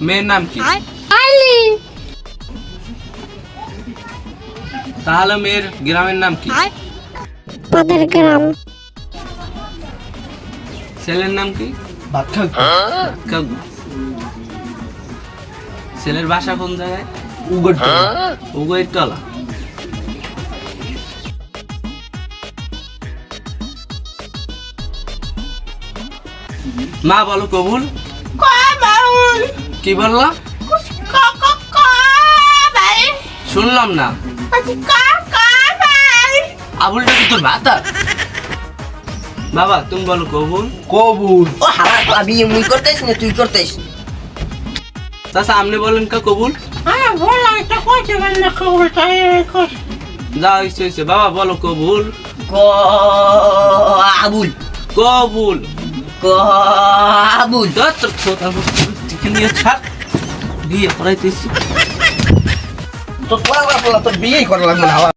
মেয়ের নাম কি? আইলি। তাহলে মেয়ের গ্রামের নাম কি? পাদের গ্রাম। ছেলের নাম কি? কাকু। ছেলের বাসা কোন জায়গায়? উগরতলা। মা বলো কবুল। কি বললা? শুনলাম না। আবুলটা কি তোর ভাতা? বাবা তুমি বলো কবুল। কবুল। ও হালা পাবি মুই করতেছ না তুই করতেছ। চাচা আপনি বলেন কা কবুল। বললাম তো কইতে না কবুলটা কই। যা হইছে বাবা বলো কবুল। আবুল কবুল। আবুল তোর ছোট চিকেন নিয়ে ছাড় বিয়ে করাইতেছি। তো তোর বিয়েই করা লাগবে না।